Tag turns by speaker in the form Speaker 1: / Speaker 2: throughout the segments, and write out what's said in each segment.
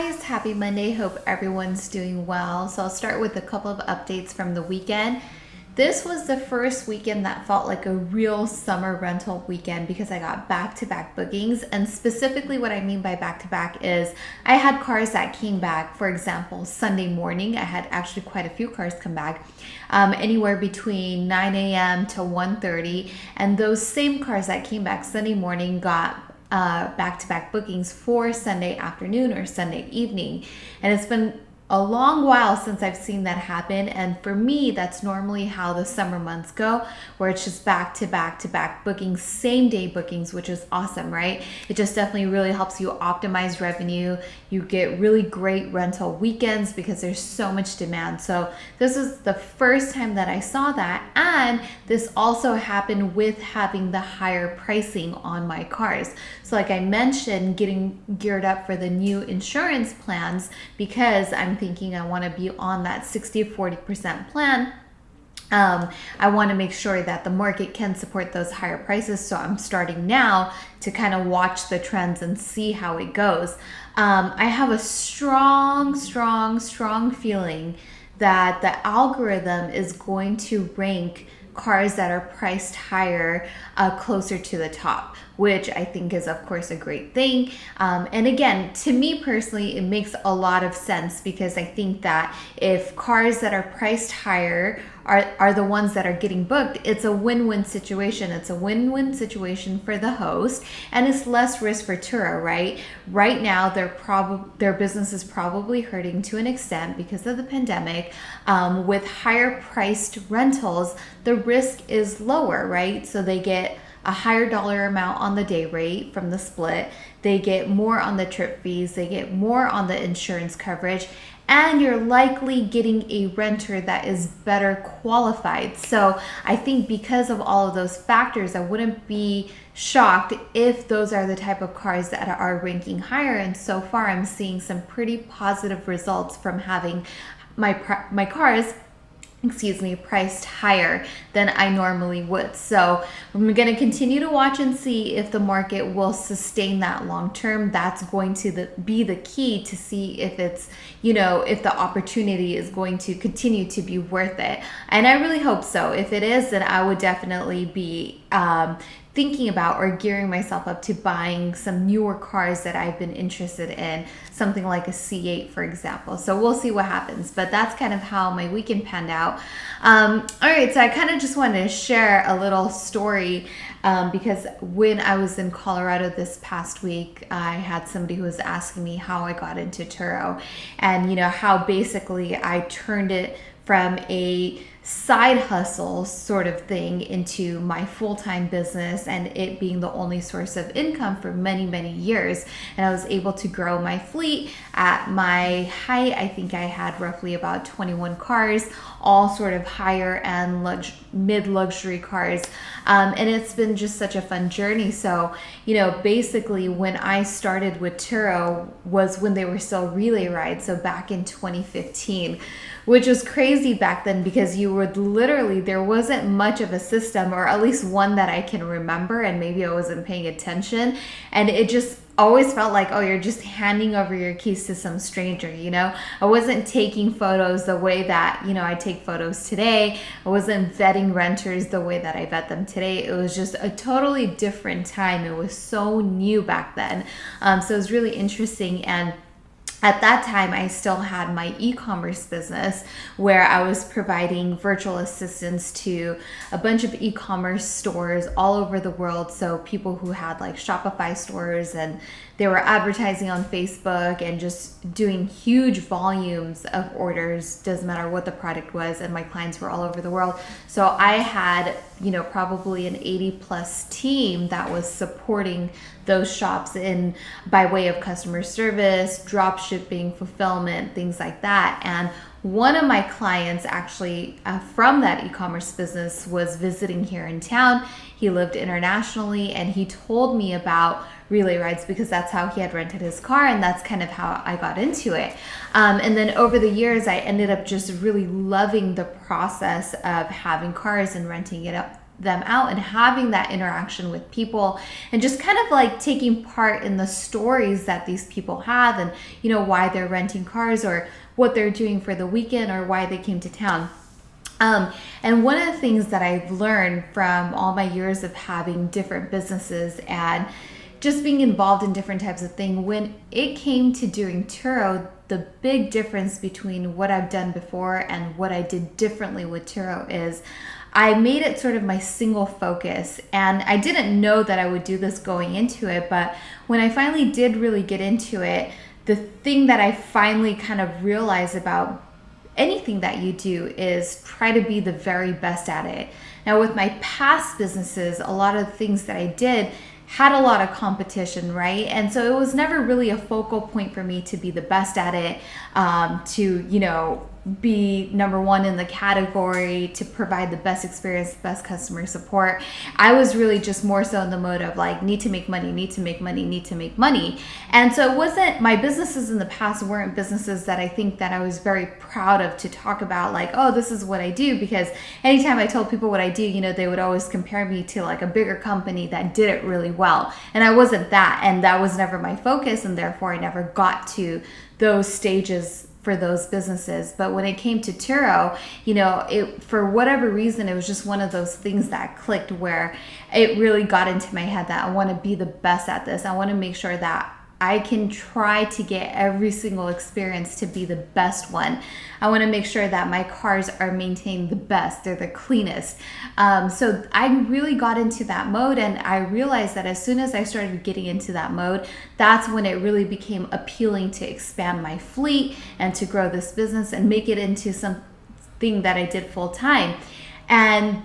Speaker 1: guys, happy Monday. Hope everyone's doing well. So I'll start with a couple of updates from the weekend. This was the first weekend that felt like a real summer rental weekend because I got back-to-back bookings. And specifically what I mean by back-to-back is I had cars that came back. For example, Sunday morning, I had actually quite a few cars come back, anywhere between 9 a.m. to 1:30. And those same cars that came back Sunday morning got back-to-back bookings for Sunday afternoon or Sunday evening. And it's been a long while since I've seen that happen, and for me that's normally how the summer months go, where it's just back to back bookings, same day bookings, which is awesome, right? It just definitely really helps you optimize revenue. You get really great rental weekends because there's so much demand. So this is the first time that I saw that, and this also happened with having the higher pricing on my cars. So like I mentioned, getting geared up for the new insurance plans because I'm thinking I want to be on that 60-40% plan. I want to make sure that the market can support those higher prices. So I'm starting now to kind of watch the trends and see how it goes. I have a strong feeling that the algorithm is going to rank cars that are priced higher closer to the top, which I think is of course a great thing. And again, to me personally, it makes a lot of sense because I think that if cars that are priced higher are the ones that are getting booked, it's a win-win situation. It's a win-win situation for the host, and it's less risk for Turo, right? Right now, their business is probably hurting to an extent because of the pandemic. With higher priced rentals, the risk is lower, right? So they get a higher dollar amount on the day rate from the split. They get more on the trip fees. They get more on the insurance coverage. And you're likely getting a renter that is better qualified. So I think because of all of those factors, I wouldn't be shocked if those are the type of cars that are ranking higher. And so far, I'm seeing some pretty positive results from having my cars priced higher than I normally would. So I'm going to continue to watch and see if the market will sustain that long term. That's going to be the key to see if it's, if the opportunity is going to continue to be worth it. And I really hope so. If it is, then I would definitely be thinking about or gearing myself up to buying some newer cars that I've been interested in, something like a C8, for example. So we'll see what happens, but that's kind of how my weekend panned out. All right, so I kind of just wanted to share a little story because when I was in Colorado this past week, I had somebody who was asking me how I got into Turo and, how basically I turned it from a side hustle sort of thing into my full-time business, and it being the only source of income for many years. And I was able to grow my fleet. At my height, I think I had roughly about 21 cars, all sort of higher and mid-luxury cars. And it's been just such a fun journey. So, basically when I started with Turo was when they were still relay rides. So back in 2015, which was crazy back then because you would literally, there wasn't much of a system, or at least one that I can remember, and maybe I wasn't paying attention. And it just always felt like, oh, you're just handing over your keys to some stranger, I wasn't taking photos the way that, I take photos today. I wasn't vetting renters the way that I vet them today. It was just a totally different time. It was so new back then. So it was really interesting. And at that time, I still had my e-commerce business where I was providing virtual assistants to a bunch of e-commerce stores all over the world. So people who had like Shopify stores, and they were advertising on Facebook and just doing huge volumes of orders, doesn't matter what the product was, and my clients were all over the world. So I had, probably an 80+ team that was supporting those shops by way of customer service, drop shipping, fulfillment, things like that. And one of my clients actually from that e-commerce business was visiting here in town. He lived internationally, and he told me about relay rides because that's how he had rented his car, and that's kind of how I got into it. And then over the years, I ended up just really loving the process of having cars and renting it them out and having that interaction with people and just kind of like taking part in the stories that these people have and, you know, why they're renting cars or what they're doing for the weekend or why they came to town. And one of the things that I've learned from all my years of having different businesses and just being involved in different types of things, when it came to doing Turo, the big difference between what I've done before and what I did differently with Turo is I made it sort of my single focus. And I didn't know that I would do this going into it, but when I finally did really get into it, the thing that I finally kind of realized about anything that you do is try to be the very best at it. Now, with my past businesses, a lot of the things that I did had a lot of competition, right? And so it was never really a focal point for me to be the best at it, to, you know, be number one in the category, to provide the best experience, best customer support. I was really just more so in the mode of like, need to make money, need to make money, need to make money. And so it wasn't, my businesses in the past weren't businesses that I think that I was very proud of to talk about, like, oh, this is what I do, because anytime I told people what I do, you know, they would always compare me to like a bigger company that did it really well. And I wasn't that, and that was never my focus, and therefore I never got to those stages for those businesses. But when it came to Turo, you know, it, for whatever reason, it was just one of those things that clicked where it really got into my head that I want to be the best at this. I want to make sure that I can try to get every single experience to be the best one. I want to make sure that my cars are maintained the best, they're the cleanest. So I really got into that mode, and I realized that as soon as I started getting into that mode, that's when it really became appealing to expand my fleet and to grow this business and make it into something that I did full time. And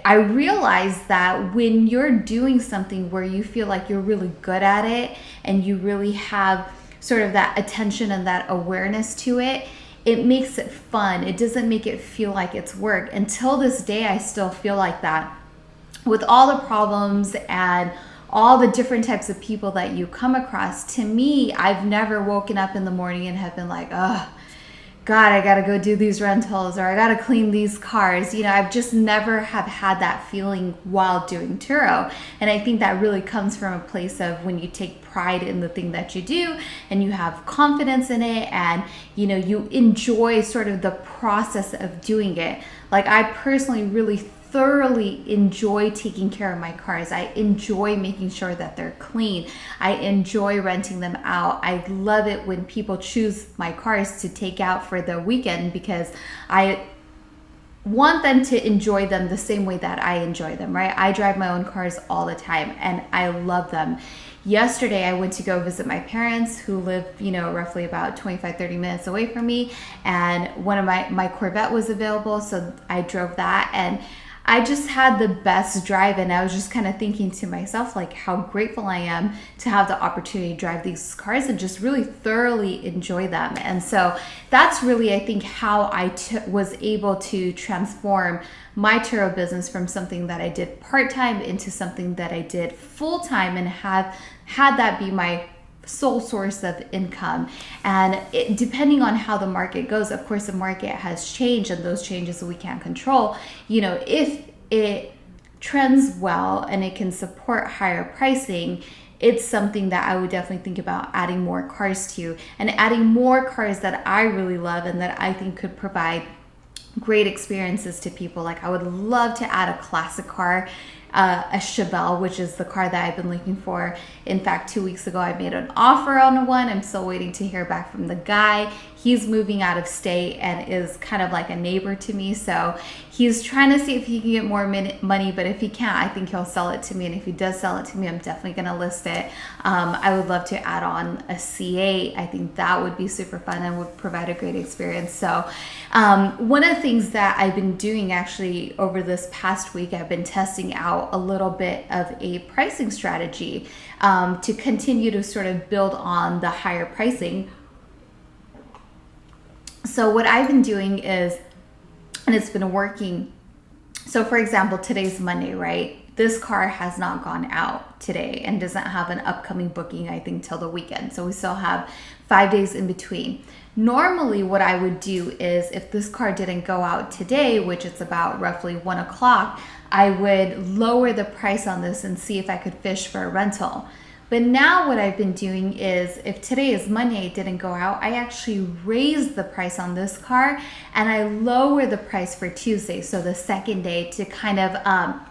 Speaker 1: I realized that when you're doing something where you feel like you're really good at it and you really have sort of that attention and that awareness to it, it makes it fun. It doesn't make it feel like it's work. Until this day, I still feel like that. With all the problems and all the different types of people that you come across, to me, I've never woken up in the morning and have been like, oh, God, I gotta go do these rentals, or I gotta clean these cars. You know, I've just never have had that feeling while doing Turo. And I think that really comes from a place of when you take pride in the thing that you do and you have confidence in it, and, you know, you enjoy sort of the process of doing it. Like, I personally really thoroughly enjoy taking care of my cars. I enjoy making sure that they're clean. I enjoy renting them out. I love it when people choose my cars to take out for the weekend, because I want them to enjoy them the same way that I enjoy them, right? I drive my own cars all the time and I love them. Yesterday, I went to go visit my parents who live, you know, roughly about 25-30 minutes away from me. And one of my Corvette was available, so I drove that. And I just had the best drive, and I was just kind of thinking to myself, like, how grateful I am to have the opportunity to drive these cars and just really thoroughly enjoy them. And so that's really, I think, how I was able to transform my Turo business from something that I did part-time into something that I did full-time, and have had that be my sole source of income. And depending on how the market goes, of course the market has changed, and those changes we can't control. You know, if it trends well and it can support higher pricing, it's something that I would definitely think about adding more cars to, and adding more cars that I really love and that I think could provide great experiences to people. Like, I would love to add a classic car, a Chevelle, which is the car that I've been looking for. In fact, 2 weeks ago, I made an offer on one. I'm still waiting to hear back from the guy. He's moving out of state and is kind of like a neighbor to me. So he's trying to see if he can get more money, but if he can't, I think he'll sell it to me. And if he does sell it to me, I'm definitely going to list it. I would love to add on a C8. I think that would be super fun and would provide a great experience. So one of the things that I've been doing actually over this past week, I've been testing out a little bit of a pricing strategy to continue to sort of build on the higher pricing. So what I've been doing is, and it's been working. So for example, today's Monday, right? this car has not gone out today and doesn't have an upcoming booking, I think, till the weekend. So we still have 5 days in between. Normally what I would do is if this car didn't go out today, which it's about roughly 1 o'clock, I would lower the price on this and see if I could fish for a rental. But now what I've been doing is if today is Monday, it didn't go out, I actually raise the price on this car and I lower the price for Tuesday, so the second day, to kind of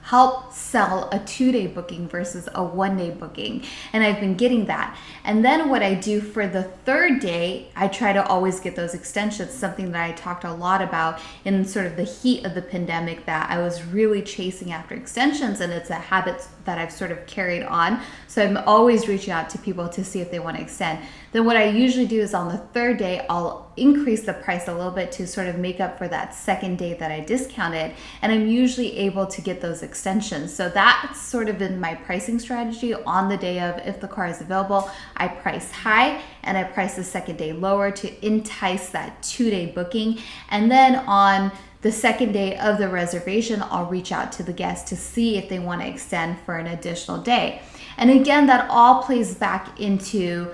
Speaker 1: help sell a 2-day booking versus a 1-day booking. And I've been getting that. And then what I do for the 3rd day, I try to always get those extensions, something that I talked a lot about in sort of the heat of the pandemic, that I was really chasing after extensions, and it's a habit that I've sort of carried on. So I'm always reaching out to people to see if they want to extend. Then what I usually do is on the 3rd day, I'll increase the price a little bit to sort of make up for that 2nd day that I discounted. And I'm usually able to get those extensions. So that's sort of been my pricing strategy on the day of, if the car is available, I price high and I price the 2nd day lower to entice that 2-day booking. And then on the 2nd day of the reservation, I'll reach out to the guest to see if they want to extend for an additional day. And again, that all plays back into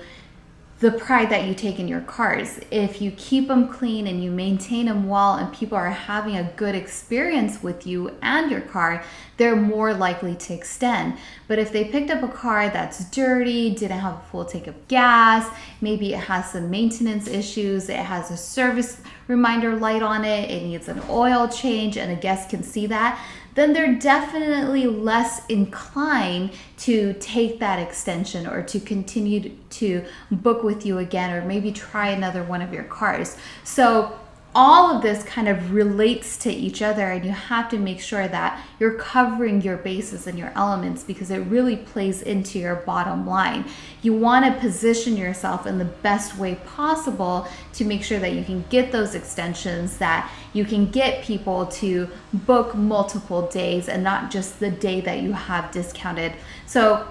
Speaker 1: the pride that you take in your cars. If you keep them clean and you maintain them well and people are having a good experience with you and your car, they're more likely to extend. But if they picked up a car that's dirty, didn't have a full tank of gas, maybe it has some maintenance issues, it has a service reminder light on it, it needs an oil change, and a guest can see that, then they're definitely less inclined to take that extension or to continue to book with you again, or maybe try another one of your cars. So all of this kind of relates to each other, and you have to make sure that you're covering your bases and your elements, because it really plays into your bottom line. You want to position yourself in the best way possible to make sure that you can get those extensions, that you can get people to book multiple days and not just the day that you have discounted. So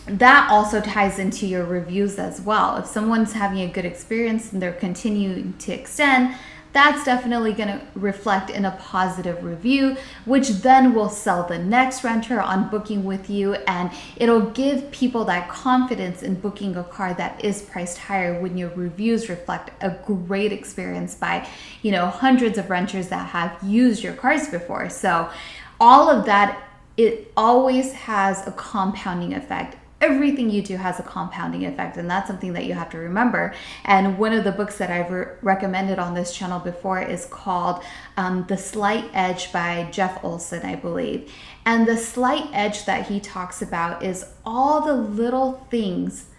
Speaker 1: that also ties into your reviews as well. If someone's having a good experience and they're continuing to extend, that's definitely going to reflect in a positive review, which then will sell the next renter on booking with you, and it'll give people that confidence in booking a car that is priced higher when your reviews reflect a great experience by, hundreds of renters that have used your cars before. So all of that, it always has a compounding effect. Everything you do has a compounding effect, and that's something that you have to remember. And one of the books that I've recommended on this channel before is called The Slight Edge by Jeff Olson, I believe. And the slight edge that he talks about is all the little things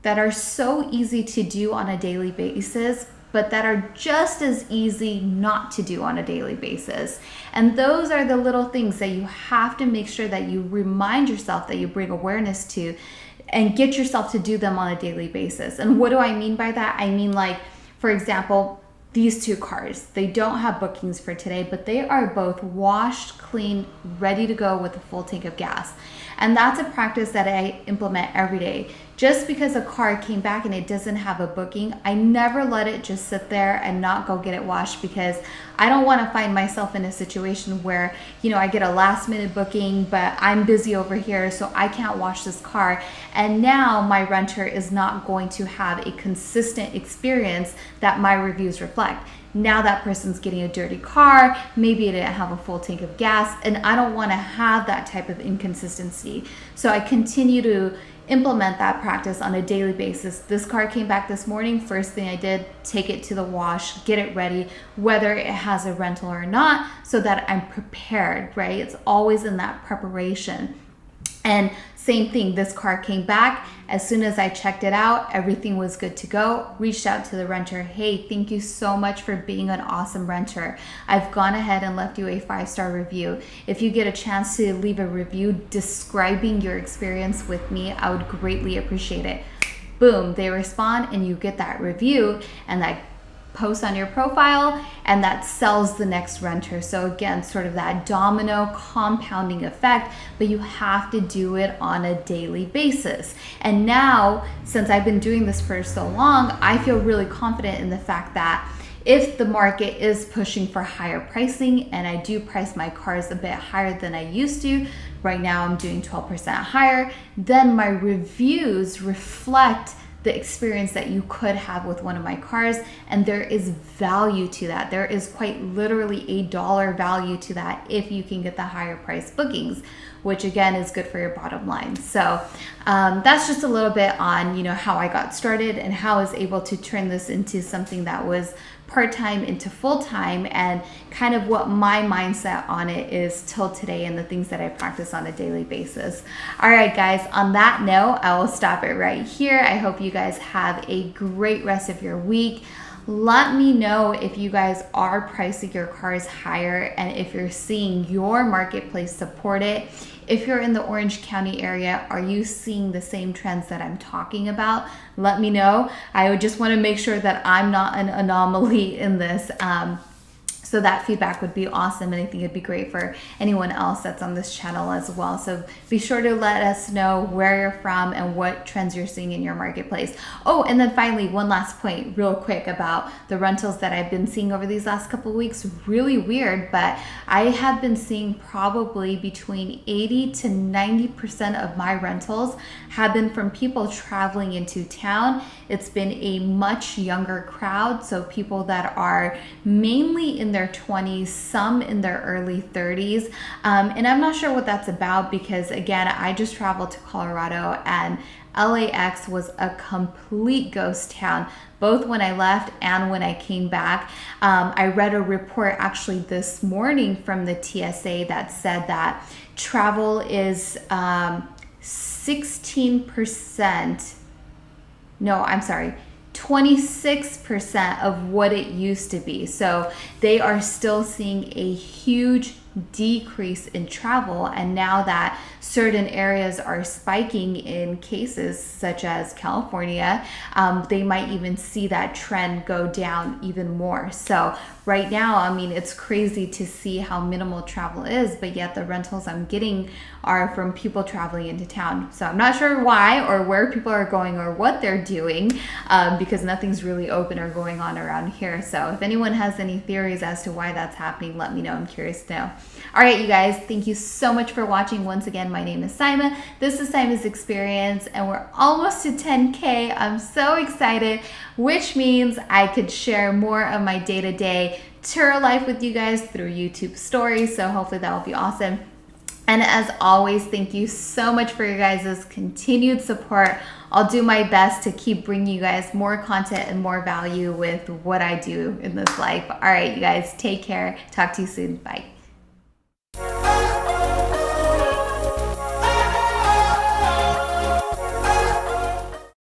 Speaker 1: that are so easy to do on a daily basis, but that are just as easy not to do on a daily basis. And those are the little things that you have to make sure that you remind yourself, that you bring awareness to, and get yourself to do them on a daily basis. And what do I mean by that? I mean, like, for example, these 2 cars, they don't have bookings for today, but they are both washed, clean, ready to go with a full tank of gas. And that's a practice that I implement every day. Just because a car came back and it doesn't have a booking, I never let it just sit there and not go get it washed, because I don't want to find myself in a situation where, I get a last minute booking, but I'm busy over here, so I can't wash this car. And now my renter is not going to have a consistent experience that my reviews reflect. Now that person's getting a dirty car, maybe it didn't have a full tank of gas, and I don't want to have that type of inconsistency. So I continue to implement that practice on a daily basis. This car came back this morning. First thing I did, take it to the wash, get it ready, whether it has a rental or not, so that I'm prepared, right? It's always in that preparation. And same thing, this car came back. As soon as I checked it out, everything was good to go. Reached out to the renter. Hey, thank you so much for being an awesome renter. I've gone ahead and left you a 5-star review. If you get a chance to leave a review describing your experience with me, I would greatly appreciate it. Boom, they respond and you get that review, and that post on your profile, and that sells the next renter. So again, sort of that domino compounding effect, but you have to do it on a daily basis. And now, since I've been doing this for so long, I feel really confident in the fact that if the market is pushing for higher pricing, and I do price my cars a bit higher than I used to, right now I'm doing 12% higher, then my reviews reflect the experience that you could have with one of my cars, and there is value to that. There is quite literally a dollar value to that if you can get the higher price bookings, which again is good for your bottom line. So that's just a little bit on, you know, how I got started and how I was able to turn this into something that was part-time into full-time, and kind of what my mindset on it is till today and the things that I practice on a daily basis. All right, guys, on that note, I will stop it right here. I hope you guys have a great rest of your week. Let me know if you guys are pricing your cars higher and if you're seeing your marketplace support it. If you're in the Orange County area, are you seeing the same trends that I'm talking about? Let me know. I would just want to make sure that I'm not an anomaly in this. So that feedback would be awesome, and I think it'd be great for anyone else that's on this channel as well. So be sure to let us know where you're from and what trends you're seeing in your marketplace. Oh, and then finally, one last point real quick about the rentals that I've been seeing over these last couple of weeks. Really weird, but I have been seeing probably between 80 to 90% of my rentals have been from people traveling into town. It's been a much younger crowd, so people that are mainly in their 20s, some in their early 30s. And I'm not sure what that's about because, again, I just traveled to Colorado and LAX was a complete ghost town, both when I left and when I came back. I read a report actually this morning from the TSA that said that travel is 16%. No, I'm sorry. 26% of what it used to be. So they are still seeing a huge decrease in travel, and now that certain areas are spiking in cases such as California, they might even see that trend go down even more. So right now, I mean, it's crazy to see how minimal travel is, but yet the rentals I'm getting are from people traveling into town. So I'm not sure why or where people are going or what they're doing, because nothing's really open or going on around here. So if anyone has any theories as to why that's happening, let me know. I'm curious to know. All right, you guys, thank you so much for watching. Once again, my name is Saimah. This is Saimah's Experience, and we're almost to 10K. I'm so excited, which means I could share more of my day-to-day Turo life with you guys through YouTube stories. So hopefully that will be awesome. And as always, thank you so much for your guys' continued support. I'll do my best to keep bringing you guys more content and more value with what I do in this life. All right, you guys, take care. Talk to you soon. Bye.